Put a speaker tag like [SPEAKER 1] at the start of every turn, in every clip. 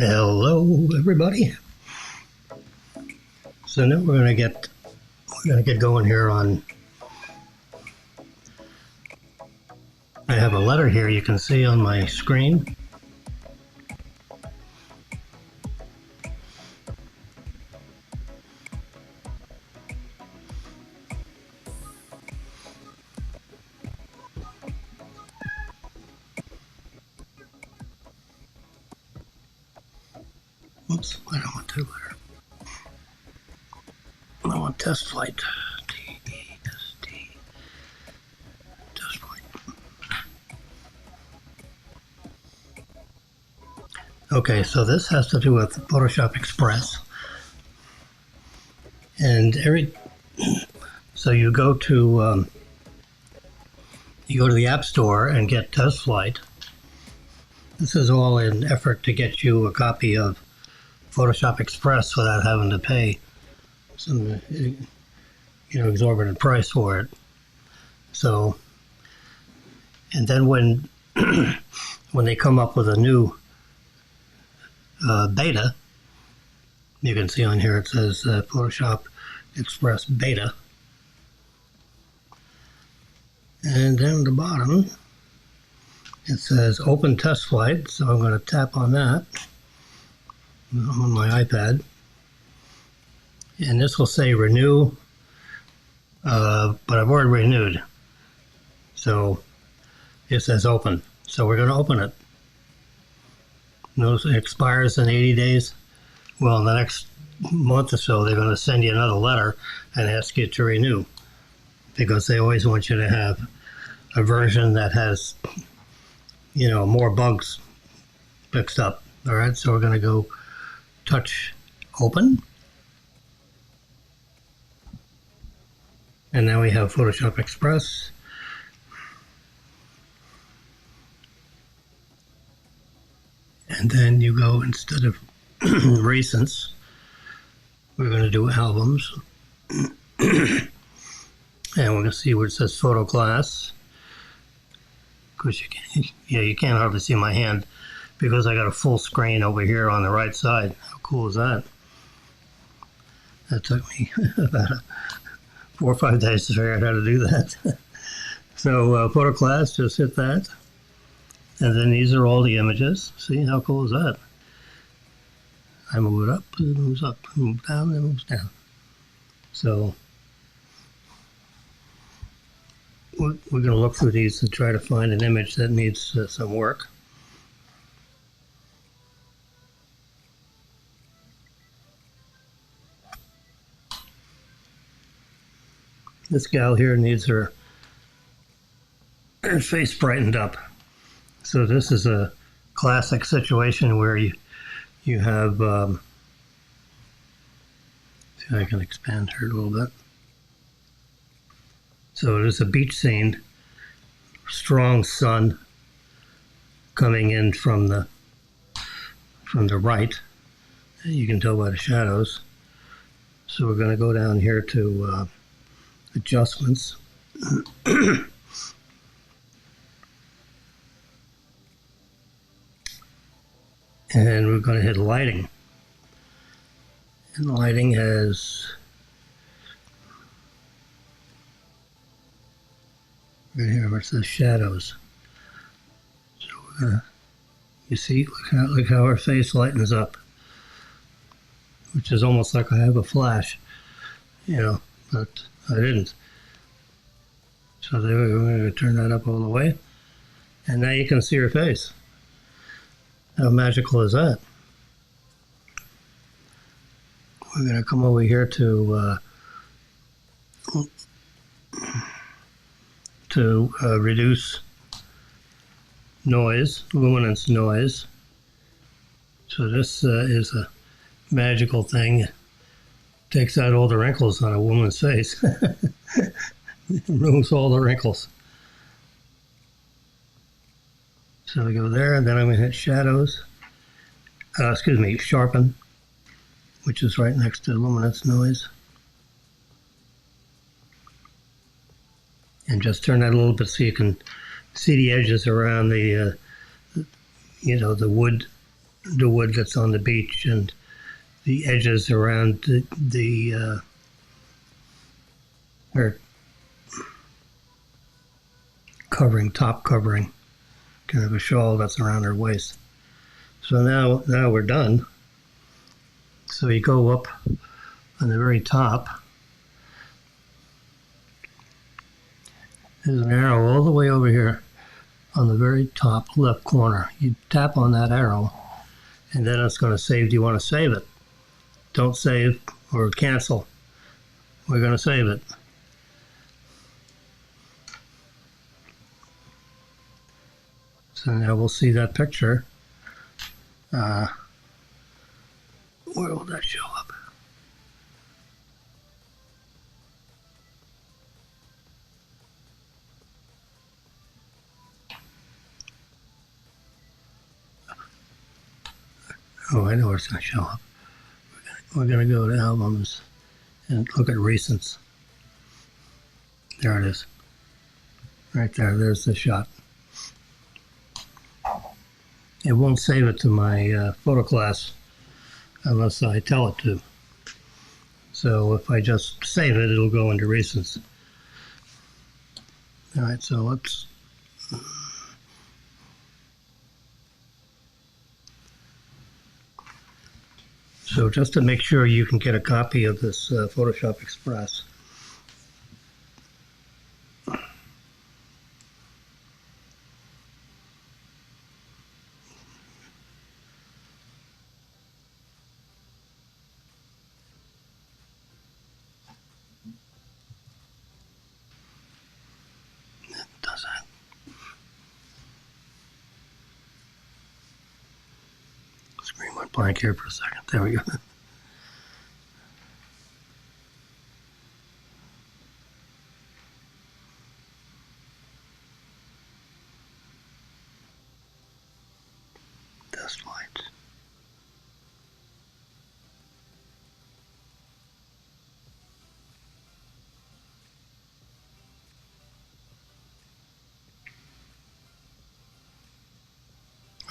[SPEAKER 1] Hello, everybody. So now we're gonna get going here on. I have a letter here you can see on my screen. Oops, I don't want to letter. I want test flight. T-E-S-T. Test flight. Okay, so this has to do with Photoshop Express. And so you go to the App Store and get Test Flight. This is all in effort to get you a copy of Photoshop Express without having to pay some exorbitant price for it. So, and then when when they come up with a new beta, you can see on here it says Photoshop Express Beta, and down at the bottom it says Open Test Flight. So I'm going to tap on that on my iPad, and this will say renew, but I've already renewed, so it says open. So we're going to open it. Notice it expires in 80 days. Well, in the next month or so, they're going to send you another letter and ask you to renew, because they always want you to have a version that has, more bugs fixed up. All right, so we're going to go touch open, and now we have Photoshop Express. And then you go, instead of recents, we're going to do albums. And we're going to see where it says photo class. Of course, you can't hardly see my hand because I got a full screen over here on the right side. How cool is that? That took me about 4 or 5 days to figure out how to do that. So photo class, just hit that. And then these are all the images. See, how cool is that? I move it up, it moves up, I move down, it moves down. So we're going to look through these and try to find an image that needs some work. This gal here needs her face brightened up. So this is a classic situation where you have, see if I can expand her a little bit. So it is a beach scene, strong sun coming in from the right. You can tell by the shadows. So we're going to go down here to adjustments. And we're going to hit lighting. And lighting has right here where it says shadows. So we're going to, you see, look how our face lightens up, which is almost like I have a flash, but I didn't. So there we go. We're going to turn that up all the way. And now you can see her face. How magical is that? We're going to come over here to to reduce noise, luminance noise. So this is a magical thing. Takes out all the wrinkles on a woman's face. Removes all the wrinkles. So we go there, and then I'm going to hit shadows. Sharpen, which is right next to luminance noise. And just turn that a little bit so you can see the edges around the wood that's on the beach, and the edges around top covering, kind of a shawl that's around her waist. So now we're done. So you go up on the very top. There's an arrow all the way over here on the very top left corner. You tap on that arrow, and then it's going to save. Do you want to save it? Don't save or cancel. We're going to save it. So now we'll see that picture. Where will that show up? Oh, I know where it's going to show up. We're going to go to albums and look at recents. There it is. Right there. There's the shot. It won't save it to my photo class unless I tell it to. So if I just save it, it'll go into recents. All right, so let's... So just to make sure you can get a copy of this Photoshop Express, screen went blank here for a second. There we go. Test lights.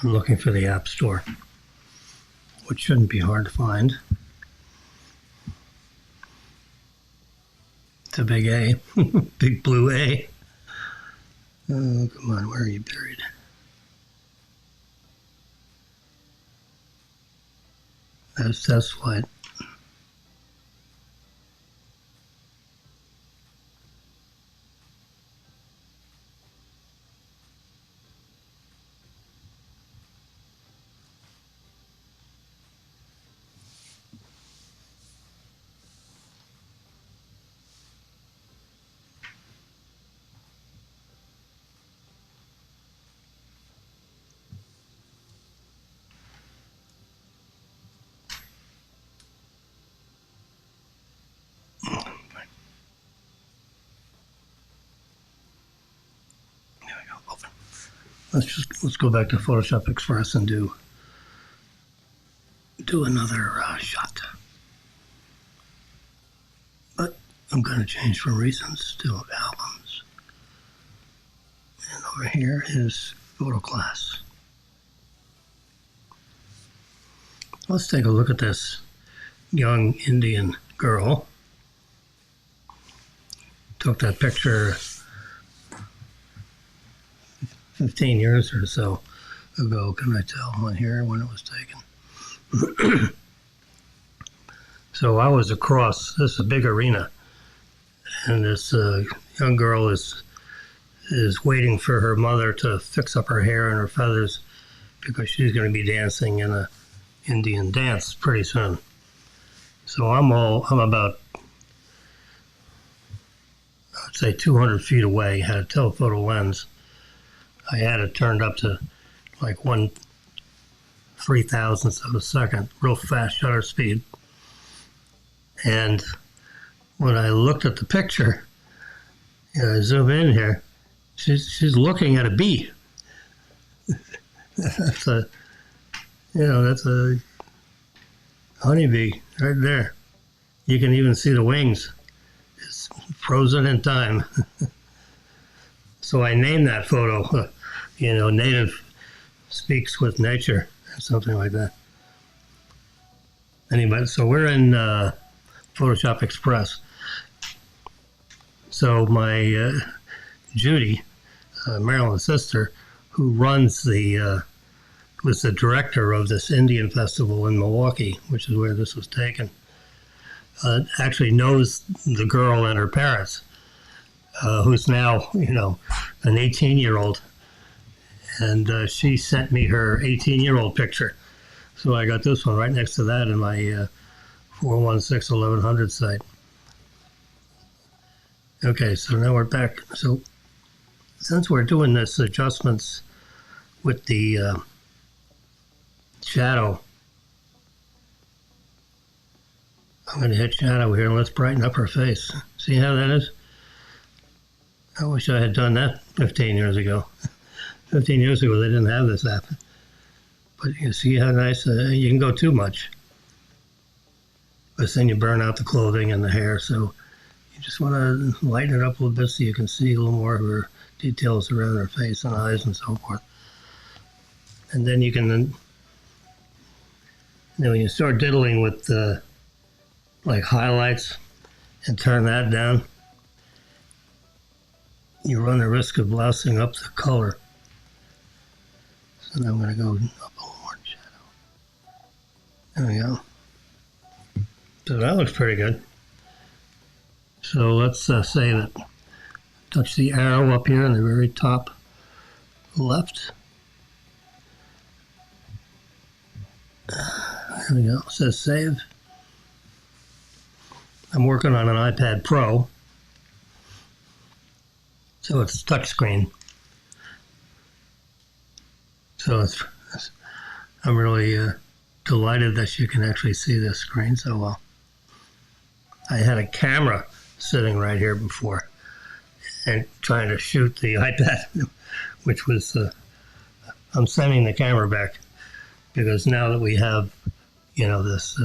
[SPEAKER 1] I'm looking for the App Store, which shouldn't be hard to find. It's a big A, big blue A. Oh, come on, where are you buried? That's test flight. Let's go back to Photoshop Express and do another shot. But I'm going to change from recents to albums. And over here is photo class. Let's take a look at this young Indian girl. Took that picture 15 years or so ago, can I tell on here when it was taken? So I was across, this is a big arena, and this young girl is waiting for her mother to fix up her hair and her feathers because she's going to be dancing in a Indian dance pretty soon. So I'm about I'd say 200 feet away, had a telephoto lens. I had it turned up to like 1/3000th of a second, real fast shutter speed. And when I looked at the picture, I zoom in here, she's looking at a bee. That's a honeybee right there. You can even see the wings. It's frozen in time. So I named that photo, Native Speaks with Nature, or something like that. Anyway, so we're in Photoshop Express. So my Judy, Marilyn's sister, who runs was the director of this Indian festival in Milwaukee, which is where this was taken, actually knows the girl and her parents, who's now, an 18-year-old. And she sent me her 18-year-old picture. So I got this one right next to that in my 416-1100 site. Okay, so now we're back. So since we're doing this adjustments with the shadow, I'm going to hit shadow here and let's brighten up her face. See how that is? I wish I had done that 15 years ago. 15 years ago, they didn't have this app. But you see how nice, you can go too much. But then you burn out the clothing and the hair, so you just want to lighten it up a little bit so you can see a little more of her details around her face and eyes and so forth. And then you can, when you start diddling with like highlights and turn that down, you run the risk of blousing up the color. So now I'm going to go up a little more in shadow. There we go. So that looks pretty good. So let's say that, touch the arrow up here in the very top left. There we go. It says save. I'm working on an iPad Pro, so it's touchscreen. So I'm really delighted that you can actually see this screen so well. I had a camera sitting right here before and trying to shoot the iPad, which was, I'm sending the camera back because now that we have, this,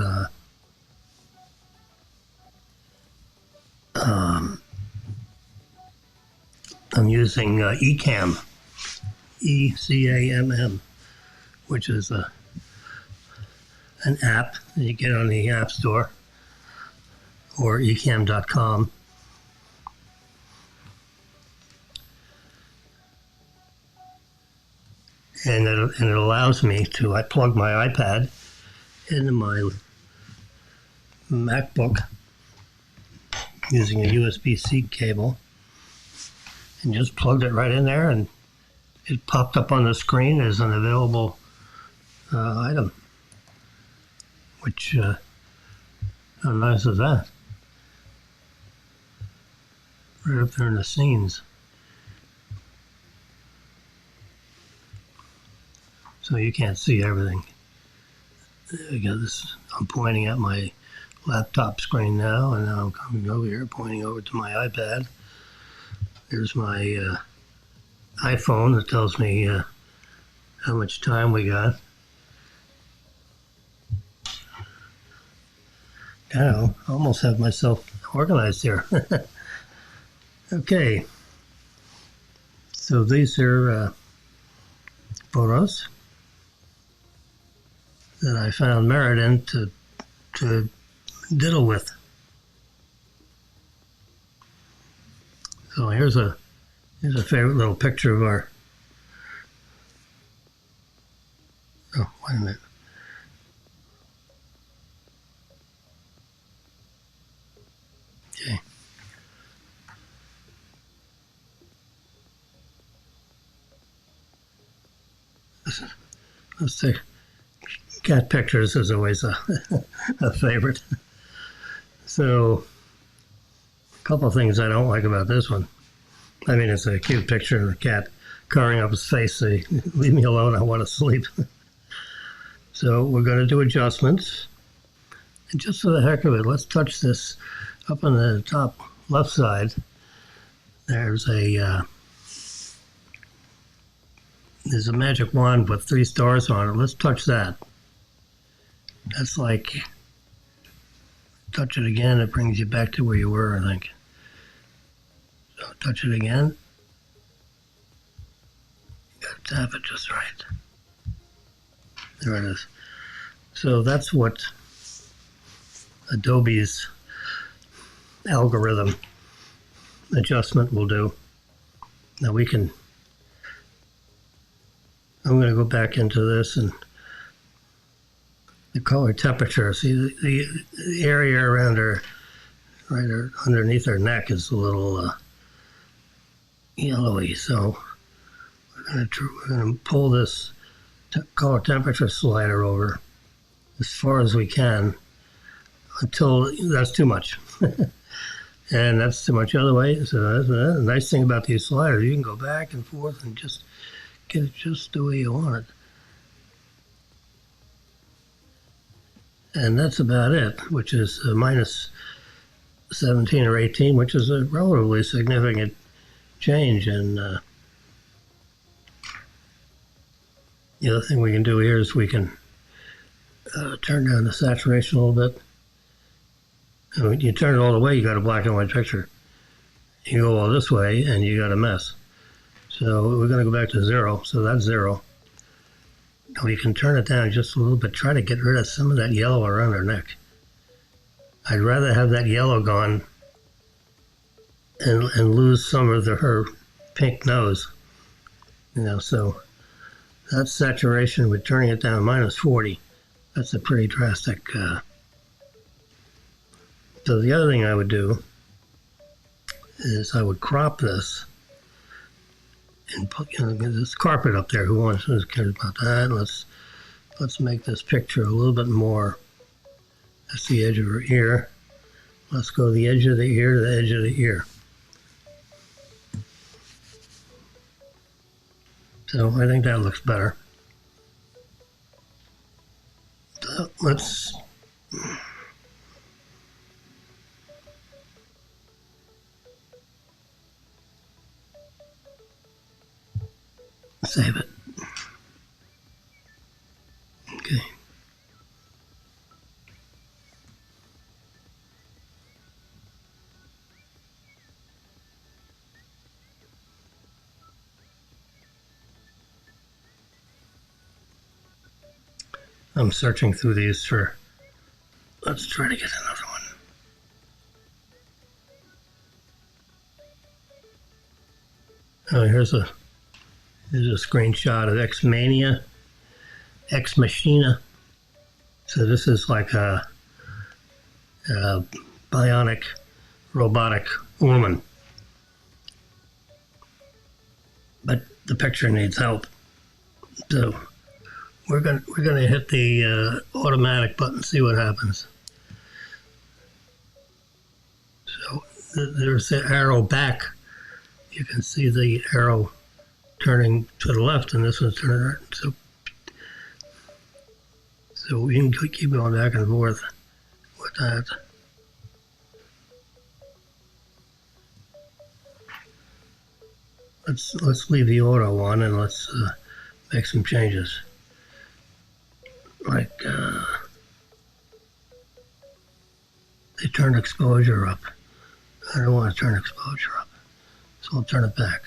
[SPEAKER 1] I'm using ECAM, ECAM, which is an app that you get on the App Store or ecam.com. And it allows me to, I plug my iPad into my MacBook using a USB-C cable and just plugged it right in there, and it popped up on the screen as an available item, which, how nice is that? Right up there in the scenes. So you can't see everything. I got this, I'm pointing at my laptop screen now, and now I'm coming over here, pointing over to my iPad. There's my iPhone that tells me how much time we got. I almost have myself organized here. Okay. So these are photos that I found merit in to diddle with. So here's a favorite little picture of our. Oh, wait a minute. Okay. Let's take cat pictures is always a favorite. So couple of things I don't like about this one. I mean, it's a cute picture of a cat covering up his face, saying, leave me alone, I want to sleep. So we're going to do adjustments. And just for the heck of it, let's touch this up on the top left side. There's a magic wand with 3 stars on it. Let's touch that. That's like, touch it again, it brings you back to where you were, I think. So touch it again. You gotta tap it just right. There it is. So that's what Adobe's algorithm adjustment will do. Now we can, I'm going to go back into this and the color temperature. See the area around her, right underneath her neck is a little yellowy. So we're going to pull this color temperature slider over as far as we can until that's too much. And that's too much the other way. So that's the nice thing about these sliders. You can go back and forth and just get it just the way you want it. And that's about it, which is minus 17 or 18, which is a relatively significant change. And the other thing we can do here is we can turn down the saturation a little bit. And when you turn it all the way, you got a black and white picture. You go all this way, and you got a mess. So we're going to go back to 0. So that's 0. Now we can turn it down just a little bit. Try to get rid of some of that yellow around her neck. I'd rather have that yellow gone and lose some of her pink nose. You know, so that's saturation with turning it down minus 40. That's a pretty drastic. So the other thing I would do is I would crop this and put, this carpet up there. Who cares about that? Let's make this picture a little bit more. That's the edge of her ear. Let's go the edge of the ear to the edge of the ear. So I think that looks better. So let's save it. Okay. I'm searching through these for, let's try to get another one. Oh, here's a screenshot of Xmania. So this is like a bionic robotic woman. But the picture needs help. So we're gonna hit the automatic button, see what happens. So there's the arrow back. You can see the arrow turning to the left, and this one's turning right. So we can keep going back and forth with that. Let's leave the auto on and let's make some changes. Like they turn exposure up. I don't want to turn exposure up, so we'll turn it back.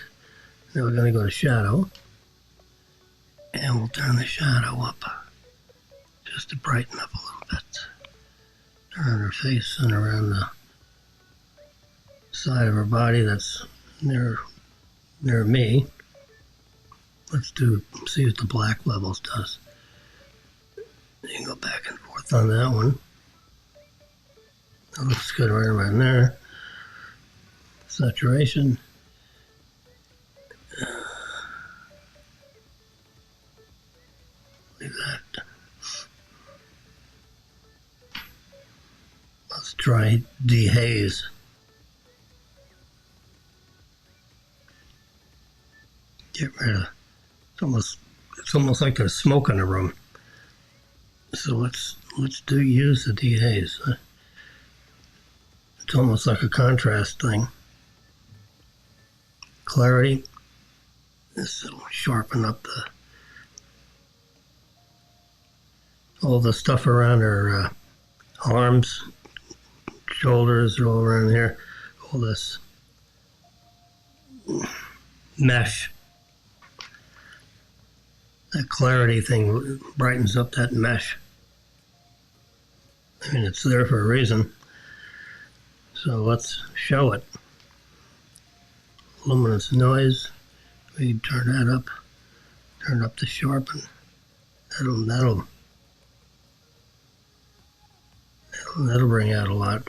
[SPEAKER 1] Now we're going to go to shadow, and we'll turn the shadow up just to brighten up a little bit. Turn her face and around the side of her body that's near me. Let's see what the black levels does. You can go back and forth on that one. That looks good right around there. Saturation. Leave that. Let's try dehaze. get rid of. It's almost like there's smoke in the room. So let's use the DAs. It's almost like a contrast thing. Clarity. This will sharpen up all the stuff around her arms, shoulders, all around here. All this mesh. That clarity thing brightens up that mesh. I mean, it's there for a reason. So let's show it. Luminous noise. We turn that up. Turn up the sharpen. That'll bring out a lot.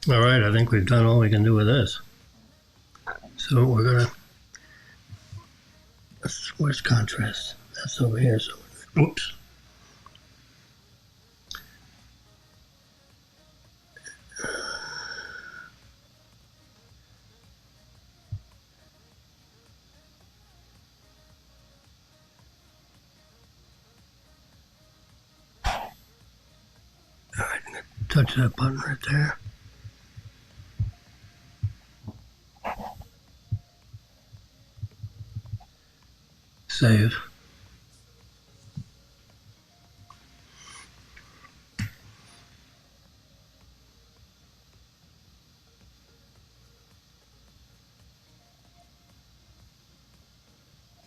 [SPEAKER 1] All right, I think we've done all we can do with this. So we're gonna. Where's contrast? That's over here. So, oops. All right, I'm gonna touch that button right there. Save.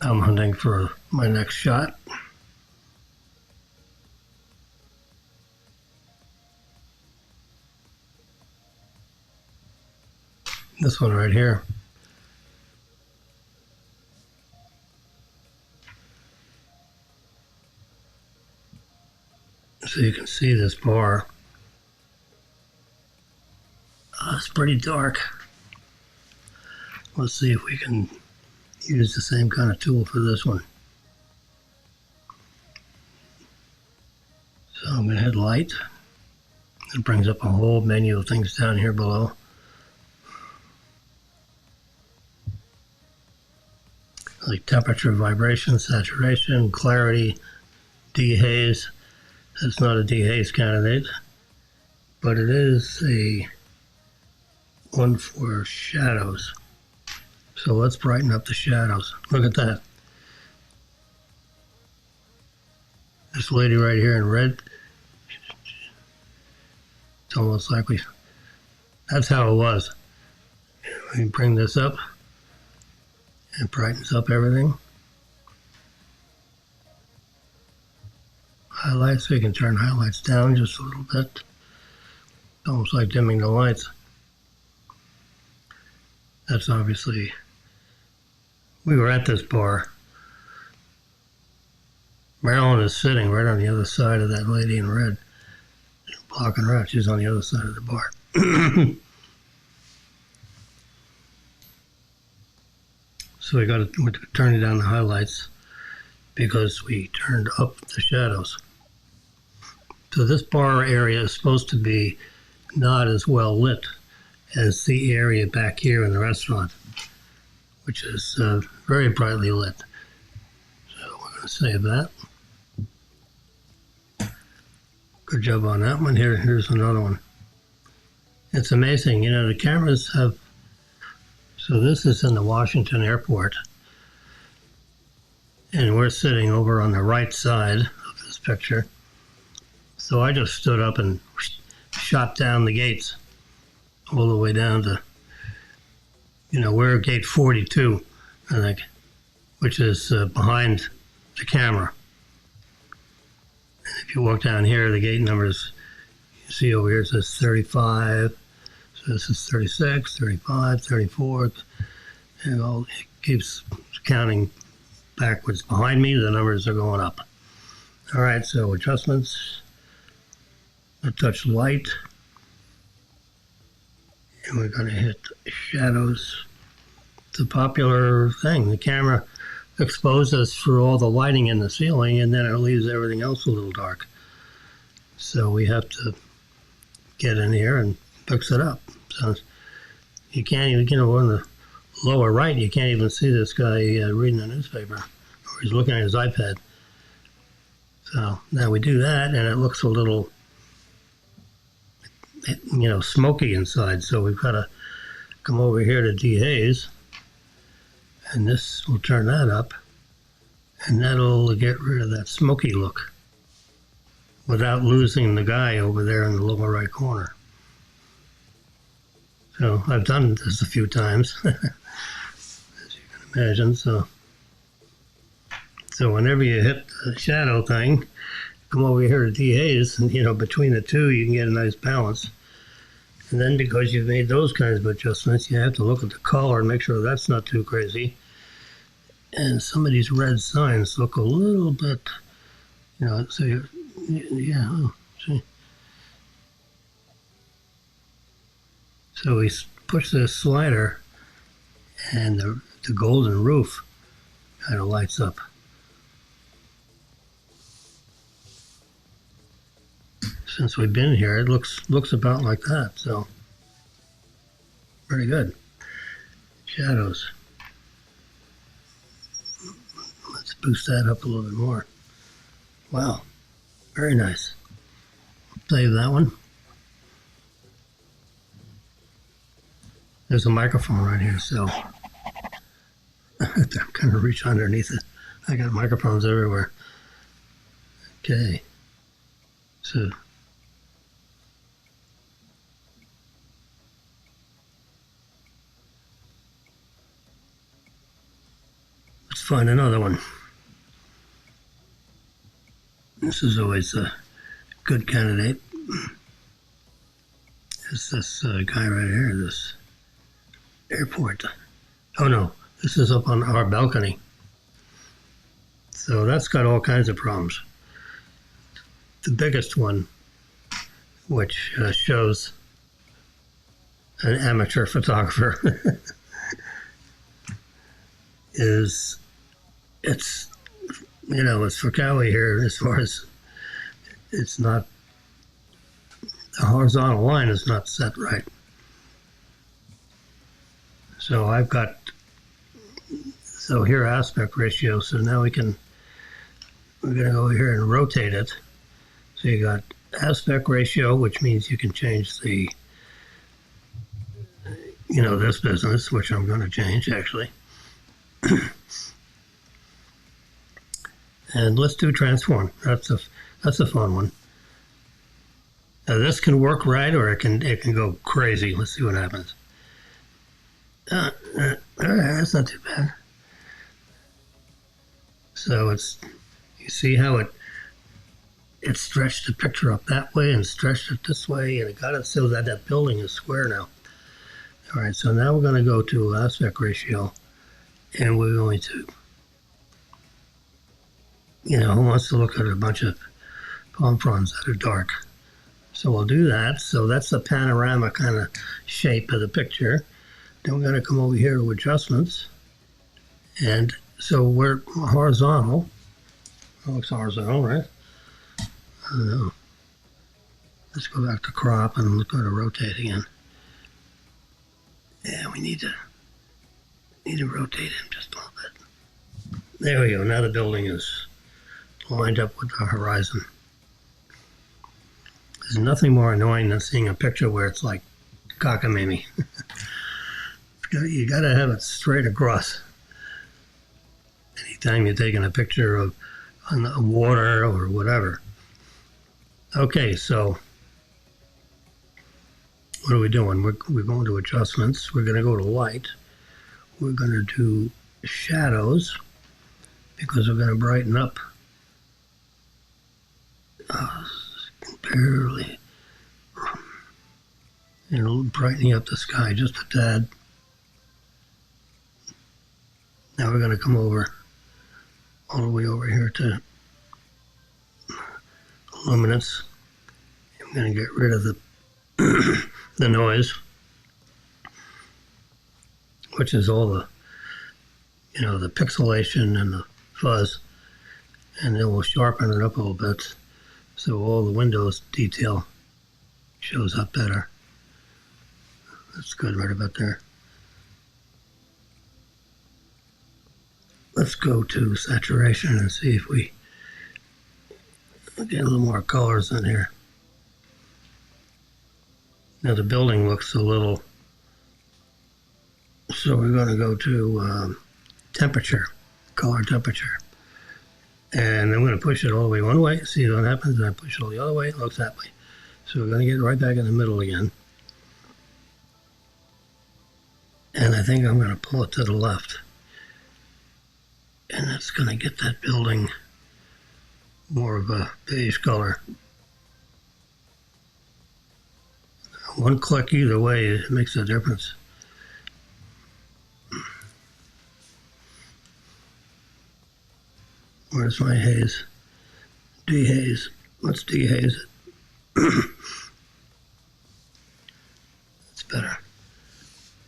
[SPEAKER 1] I'm hunting for my next shot. This one right here. So you can see this bar. It's pretty dark. Let's see if we can use the same kind of tool for this one. So I'm going to hit light. It brings up a whole menu of things down here below. Like temperature, vibration, saturation, clarity, dehaze. It's not a dehaze candidate, but it is a one for shadows. So let's brighten up the shadows. Look at that. This lady right here in red. It's almost like that's how it was. We bring this up. It brightens up everything. Highlights, we can turn highlights down just a little bit. It's almost like dimming the lights. That's obviously, we were at this bar. Marilyn is sitting right on the other side of that lady in red. Blocking her out, she's on the other side of the bar. So we're turning down the highlights because we turned up the shadows. So this bar area is supposed to be not as well lit as the area back here in the restaurant, which is very brightly lit. So we're going to save that. Good job on that one. Here's another one. It's amazing, you know, the cameras have. So this is in the Washington airport, and we're sitting over on the right side of this picture. So I just stood up and shot down the gates all the way down to, you know, we're at gate 42, I think, which is behind the camera. And if you walk down here, the gate numbers, you see over here it says 35. So this is 36, 35, 34, and it keeps counting backwards. Behind me, the numbers are going up. All right, so adjustments. I touch light. And we're going to hit shadows. It's a popular thing. The camera exposes through all the lighting in the ceiling, and then it leaves everything else a little dark. So we have to get in here and fix it up. So you can't even, you know, lower right, you can't even see this guy reading the newspaper, or he's looking at his iPad. So now we do that, and it looks a little, smoky inside. So we've got to come over here to dehaze, and this will turn that up, and that'll get rid of that smoky look without losing the guy over there in the lower right corner. So I've done this a few times, as you can imagine. So whenever you hit the shadow thing, come over here to dehaze, and between the two you can get a nice balance. And then because you've made those kinds of adjustments, you have to look at the color and make sure that's not too crazy. And some of these red signs look a little bit, so see. So we push this slider, and the golden roof kind of lights up. Since we've been here, it looks about like that, so pretty good. Shadows. Let's boost that up a little bit more. Wow, very nice. Save that one. There's a microphone right here, so I'm kind of reach underneath it. I got microphones everywhere. Okay, so let's find another one. This is always a good candidate. It's this guy right here, this airport. Oh no, this is up on our balcony. So that's got all kinds of problems. The biggest one, which shows an amateur photographer, is it's for Cowie here as far as it's not, the horizontal line is not set right. So I've got, here aspect ratio, so now we're going to go here and rotate it. So you got aspect ratio, which means you can change the, this business, which I'm going to change actually. And let's do transform. That's a fun one. Now this can work right, or it can go crazy. Let's see what happens. All right, that's not too bad. So you see how it stretched the picture up that way and stretched it this way, and it got it so that building is square now. All right, so now we're going to go to aspect ratio, and we're going to, who wants to look at a bunch of palm fronds that are dark? So we'll do that. So that's the panorama kind of shape of the picture. Then we're going to come over here to adjustments. And so we're horizontal. It looks horizontal, right? I don't know. Let's go back to crop and go to rotate again. Yeah, we need to rotate him just a little bit. There we go. Now the building is lined up with the horizon. There's nothing more annoying than seeing a picture where it's like cockamamie. You got to have it straight across. Anytime you're taking a picture of on the water or whatever. Okay, so what are we doing? We're going to adjustments. We're going to go to light. We're going to do shadows because we're going to brighten up. Barely. Brightening up the sky just a tad. Now we're going to come over all the way over here to luminance. I'm going to get rid of the noise, which is all the, the pixelation and the fuzz, and then we'll sharpen it up a little bit so all the windows detail shows up better. That's good right about there. Let's go to saturation and see if we get a little more colors in here. Now the building looks a little, so we're going to go to temperature, color temperature. And I'm going to push it all the way one way, see what happens, and I push it all the other way, it looks that way. So we're going to get right back in the middle again. And I think I'm going to pull it to the left. And that's going to get that building more of a beige color. One click either way, it makes a difference. Where's my haze? Dehaze. Let's dehaze it. That's better.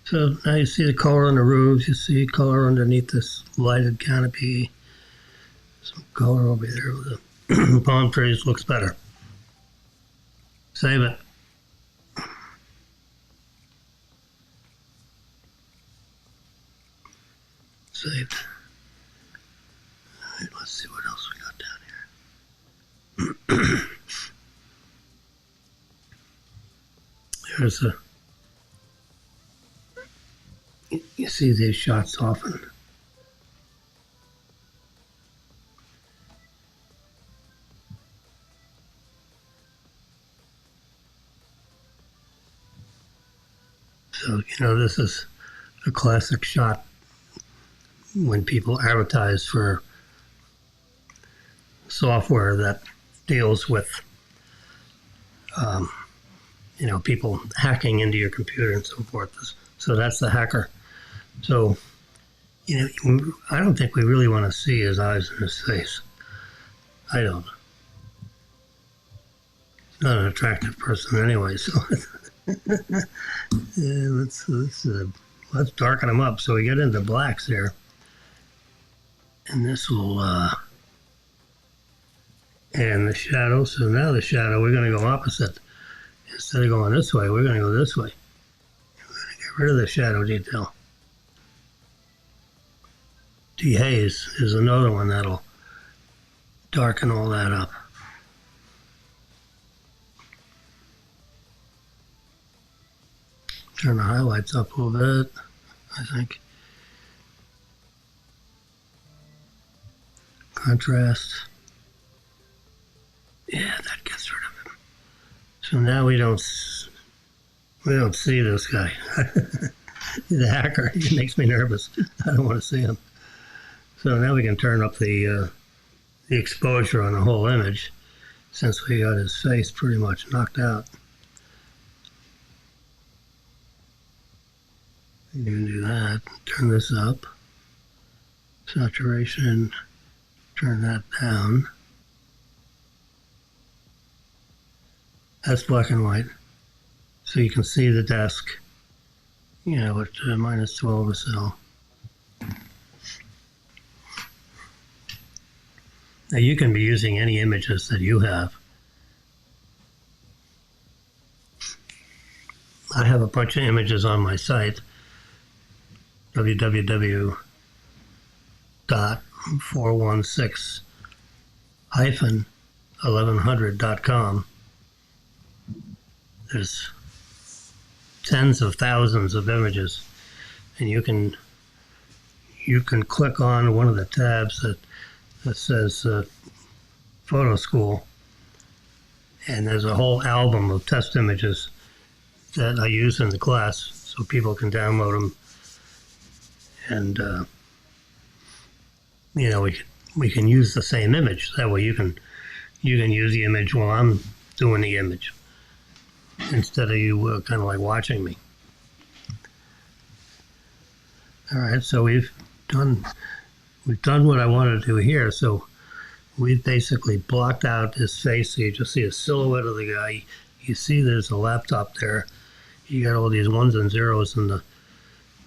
[SPEAKER 1] So now you see the color on the roofs, you see color underneath this lighted canopy. Some color over there with the palm trees, looks better. Save it. Saved. All right, let's see what else we got down here. There's a, you see these shots often. So, you know, this is a classic shot when people advertise for software that deals with, you know, people hacking into your computer and so forth. So that's the hacker. So, you know, I don't think we really want to see his eyes and his face. I don't. He's not an attractive person anyway, so yeah, let's darken him up so we get into blacks here. And this will, and the shadow, so now the shadow, we're going to go opposite. Instead of going this way, we're going to go this way. We're going to get rid of the shadow detail. Dehaze is another one that'll darken all that up. Turn the highlights up a little bit, I think. Contrast. Yeah, that gets rid of him. So now we don't see this guy. He's a hacker. He makes me nervous. I don't want to see him. So now we can turn up the exposure on the whole image, since we got his face pretty much knocked out. You can do that. Turn this up. Saturation. Turn that down. That's black and white. So you can see the desk, you know, at minus 12 or so. Now you can be using any images that you have. I have a bunch of images on my site, www.416-1100.com. There's tens of thousands of images, and you can click on one of the tabs that says Photo School, and there's a whole album of test images that I use in the class, so people can download them, and you know, we can use the same image. That way you can use the image while I'm doing the image, instead of you kind of like watching me. All right, so we've done what I wanted to do here. So we've basically blocked out his face, so you just see a silhouette of the guy. You see there's a laptop there. You got all these ones and zeros in the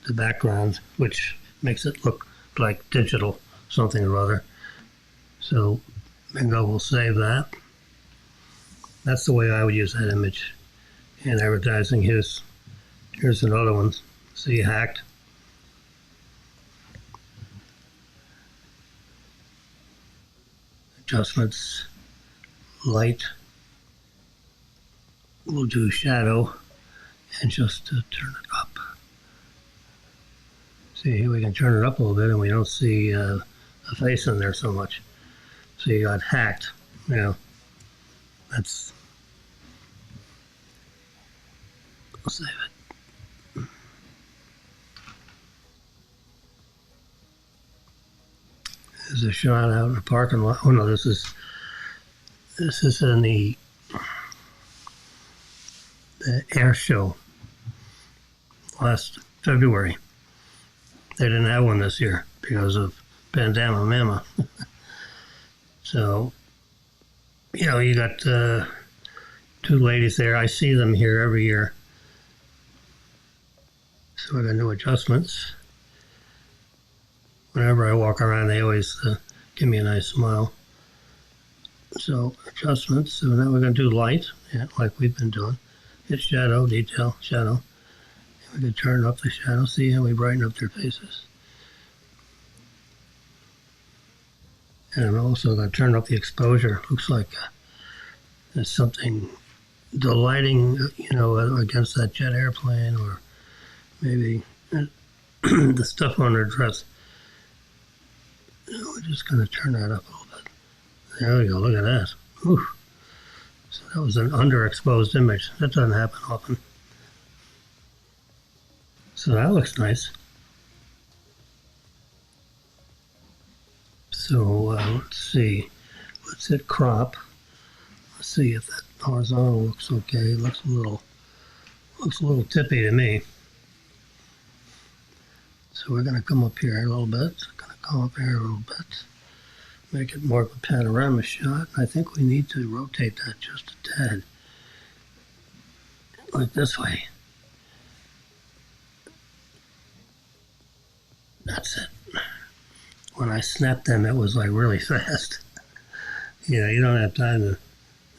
[SPEAKER 1] background, which makes it look like digital something or other. So Bingo will save that. That's the way I would use that image in advertising. Here's another one. See, hacked. adjustments, light. We'll do shadow and just turn it up. See, here we can turn it up a little bit and we don't see a face in there so much. So you got hacked, you know. That's, I'll save it. There's a shot out in the parking lot. Oh no, this is in the air show last February. They didn't have one this year because of Bandama Mama. So, you know, you got two ladies there. I see them here every year. So I got new adjustments. Whenever I walk around, they always give me a nice smile. So adjustments. So now we're going to do light, yeah, like we've been doing. Hit shadow, detail, shadow. We can turn up the shadow. See how we brighten up their faces. And I'm also going to turn up the exposure. Looks like there's something, the lighting, you know, against that jet airplane, or maybe the stuff on her dress. We're just going to turn that up a little bit. There we go. Look at that. Whew. So that was an underexposed image. That doesn't happen often. So that looks nice. So let's see. Let's hit crop. Let's see if that horizontal looks okay. It looks a little tippy to me. So we're going to come up here a little bit. Going to come up here a little bit. Make it more of a panorama shot. I think we need to rotate that just a tad. Like this way. That's it. When I snapped them, it was like really fast. You know, you don't have time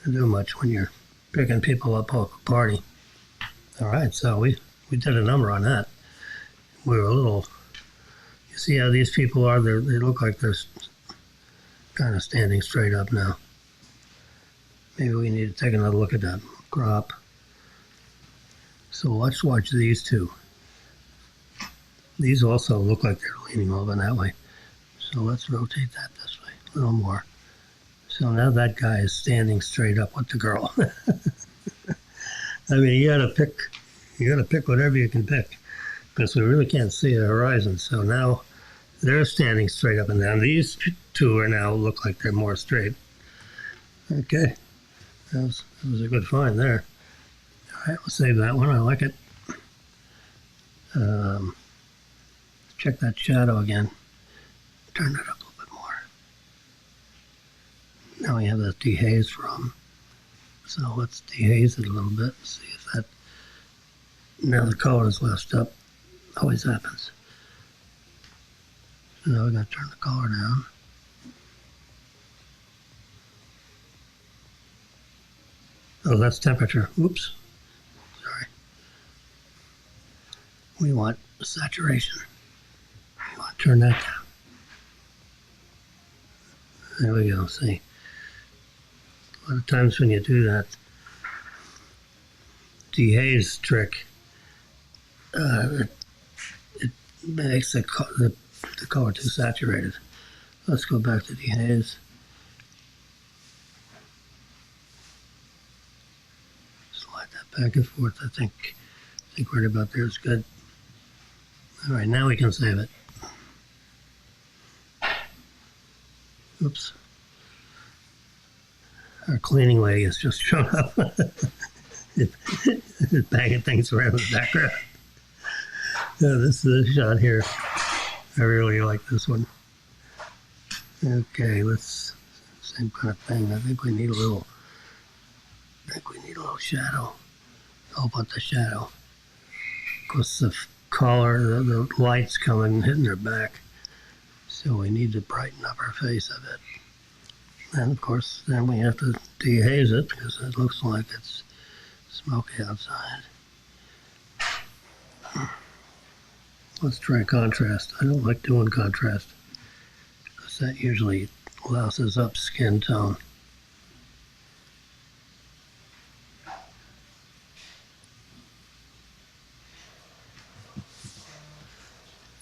[SPEAKER 1] to do much when you're picking people up off a party. All right, so we did a number on that. We were a little, you see how these people are? They look like they're kind of standing straight up now. Maybe we need to take another look at that crop. So let's watch these two. These also look like they're leaning over that way. So let's rotate that this way a little more. So now that guy is standing straight up with the girl. I mean, you gotta pick whatever you can pick, because we really can't see the horizon. So now they're standing straight up and down. These two are now look like they're more straight. Okay, that was a good find there. All right, we'll save that one. I like it. Check that shadow again. Turn it up a little bit more. Now we have that dehaze from. So let's dehaze it a little bit. See if that. Now the color is left up. Always happens. So now we're going to turn the color down. Oh, that's temperature. Oops. Sorry. We want saturation. We want to turn that down. There we go. See, a lot of times when you do that dehaze trick, it makes the color too saturated. Let's go back to dehaze. Slide that back and forth. I think right about there is good. All right, now we can save it. Oops. Our cleaning lady has just shown up. Banging things around in the background. This is a shot here. I really like this one. Okay, let's, same kind of thing. I think we need a little shadow. How about the shadow? Because the color, the light's coming, hitting her back. So we need to brighten up our face a bit. And of course, then we have to dehaze it because it looks like it's smoky outside. Let's try contrast. I don't like doing contrast because that usually Louses up skin tone.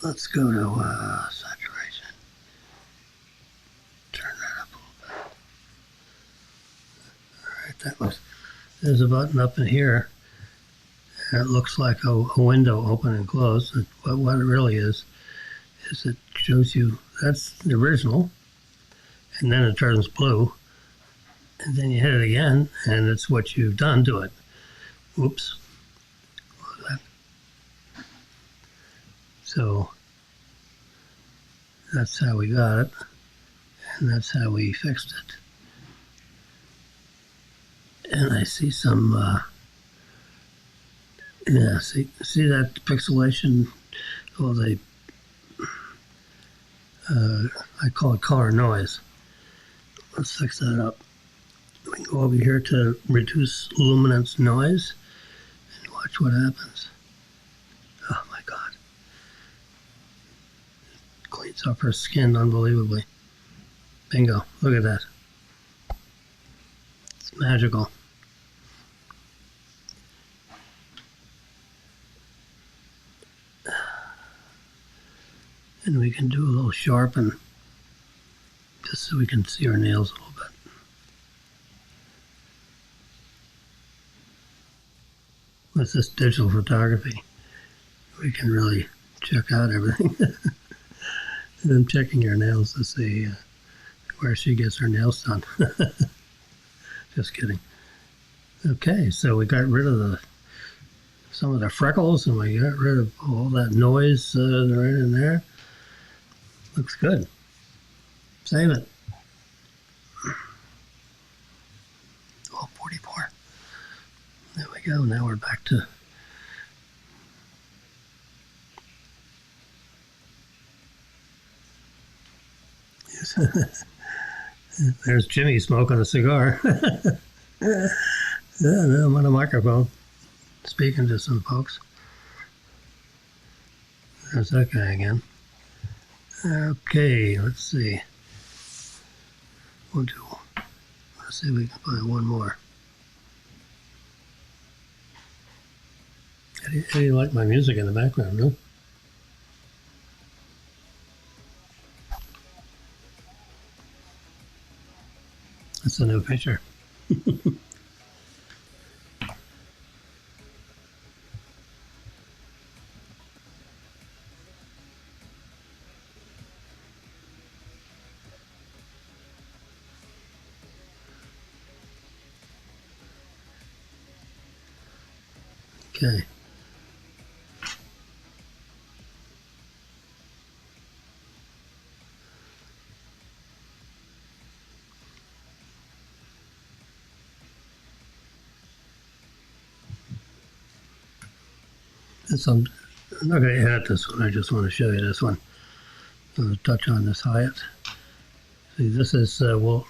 [SPEAKER 1] Let's go to saturation. Turn that up a little bit. All right, that was. There's a button up in here, and it looks like a window open and close. But what it really is it shows you that's the original, and then it turns blue, and then you hit it again, and it's what you've done to it. Oops. So that's how we got it, and that's how we fixed it. And I see some, yeah, see that pixelation? Well, I call it color noise. Let's fix that up. We can go over here to reduce luminance noise and watch what happens. Oh my God. It cleans up her skin unbelievably. Bingo. Look at that. It's magical. And we can do a little sharpen just so we can see our nails a little bit. With this digital photography, we can really check out everything. And I'm checking her nails to see where she gets her nails done. Just kidding. Okay, so we got rid of some of the freckles, and we got rid of all that noise right in there. Looks good. Save it. Oh, 44. There we go. Now we're back to there's Jimmy smoking a cigar. Yeah, I'm on a microphone speaking to some folks. There's that guy again. Okay, let's see. Let's see if we can find one more. How do you like my music in the background, no? That's a new picture. Okay. I'm not going to edit this one. I just want to show you this one. I'm going to touch on this Hyatt. See, this is we'll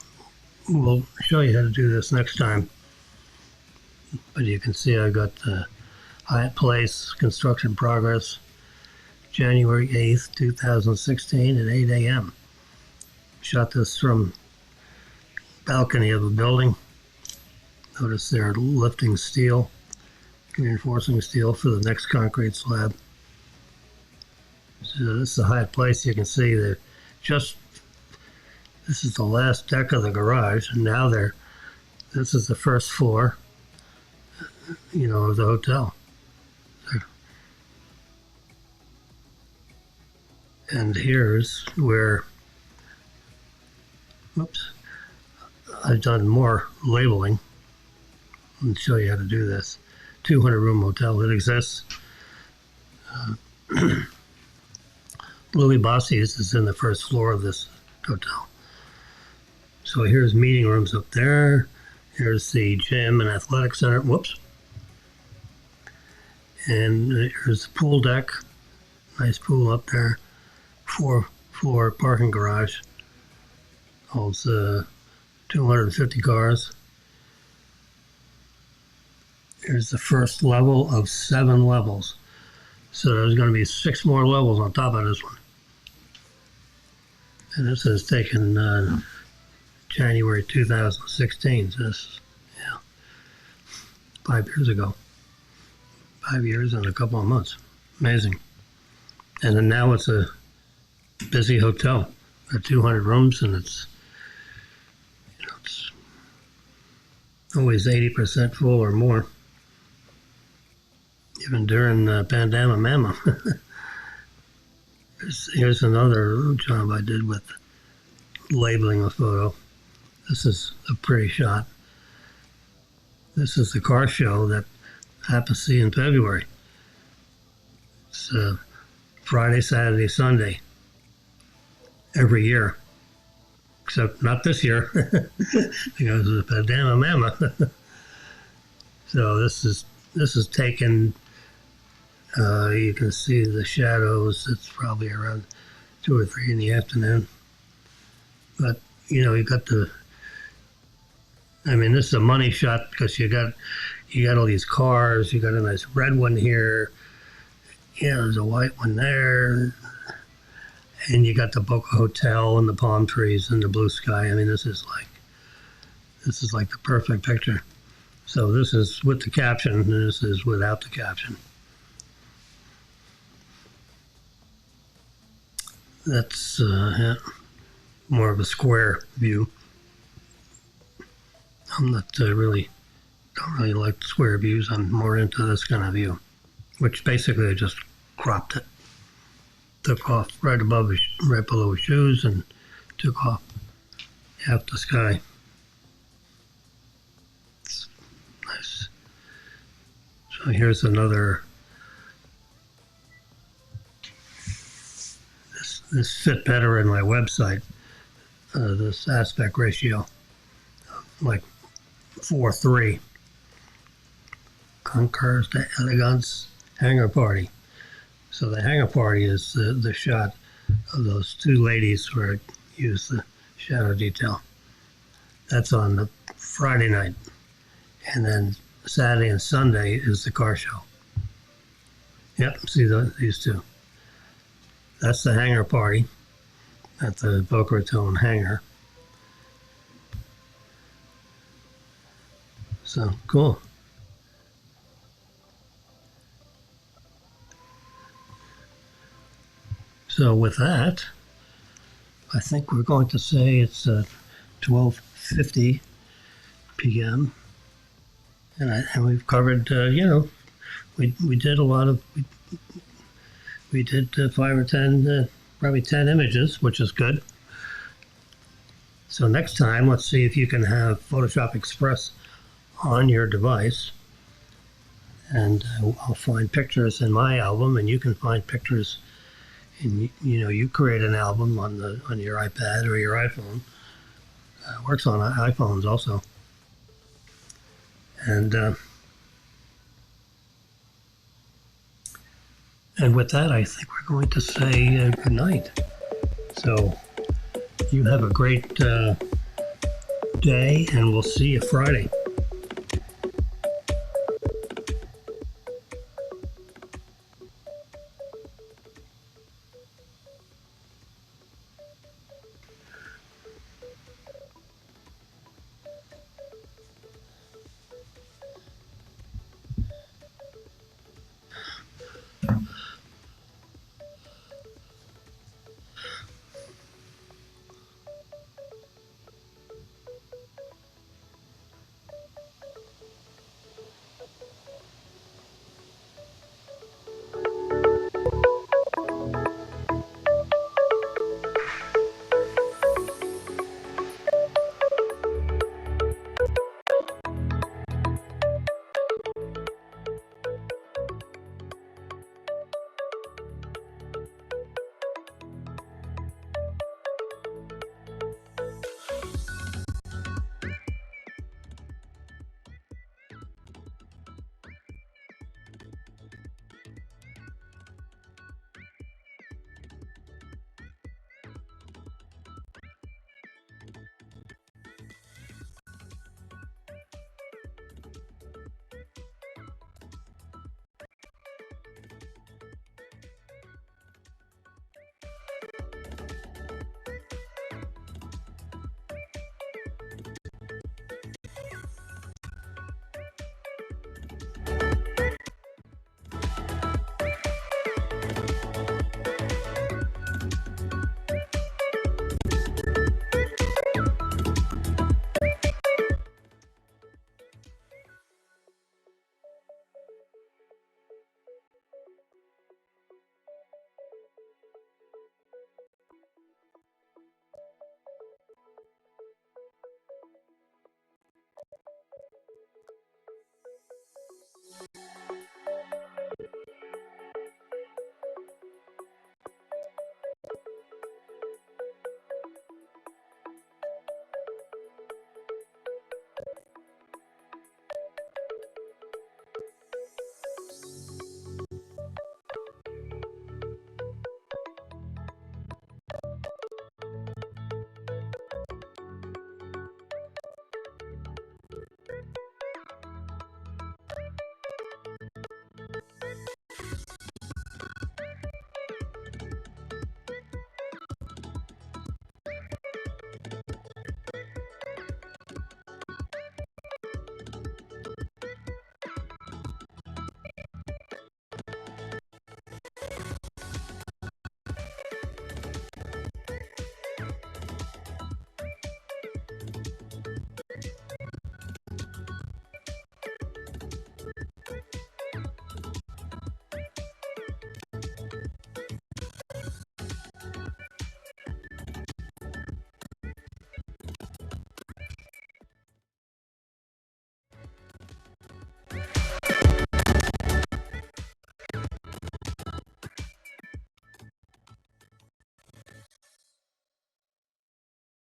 [SPEAKER 1] show you how to do this next time. But you can see I got the Hyatt Place construction progress, January 8th, 2016 at 8 a.m. Shot this from balcony of a building. Notice they're lifting steel, reinforcing steel for the next concrete slab. So this is the Hyatt Place. You can see that this is the last deck of the garage, and now this is the first floor, of the hotel. And here's where, I've done more labeling. Let me show you how to do this. 200-room hotel. It exists. Louis Bossi's is in the first floor of this hotel. So here's meeting rooms up there. Here's the gym and athletic center. Whoops. And here's the pool deck. Nice pool up there. 4-floor parking garage. Holds 250 cars. Here's the first level of 7 levels. So there's going to be 6 more levels on top of this one. And this has taken January 2016. So this, yeah, 5 years ago. 5 years and a couple of months. Amazing. And then now it's a busy hotel. Got 200 rooms, and it's always 80% full or more. Even during the pandemic memo. Here's another job I did with labeling a photo. This is a pretty shot. This is the car show that I happen to see in February. It's Friday, Saturday, Sunday, every year. Except not this year, because of the pandemic memo. So this is taken. You can see the shadows. It's probably around 2 or 3 in the afternoon. But you got the. I mean, this is a money shot because you got all these cars. You got a nice red one here. Yeah, there's a white one there. And you got the Boca Hotel and the palm trees and the blue sky. I mean, this is like the perfect picture. So this is with the caption, and this is without the caption. That's more of a square view. I'm not don't really like square views. I'm more into this kind of view, which basically I just cropped it. Took off right below his shoes, and took off half the sky. It's nice. So here's another. This fit better in my website. This aspect ratio, like 4:3. Concurs de Elegance Hangar Party. So the hangar party is the shot of those 2 ladies where I use the shadow detail. That's on the Friday night. And then Saturday and Sunday is the car show. Yep, see these 2. That's the hangar party at the Boca Raton hangar. So, cool. So with that, I think we're going to say it's 12:50 p.m. And we've covered, we did a lot of, we did 5 or 10, probably 10 images, which is good. So next time, let's see if you can have Photoshop Express on your device. And I'll find pictures in my album, and you can find pictures. And you create an album on your iPad or your iPhone. Works on iPhones also. And with that, I think we're going to say good night. So you have a great day, and we'll see you Friday.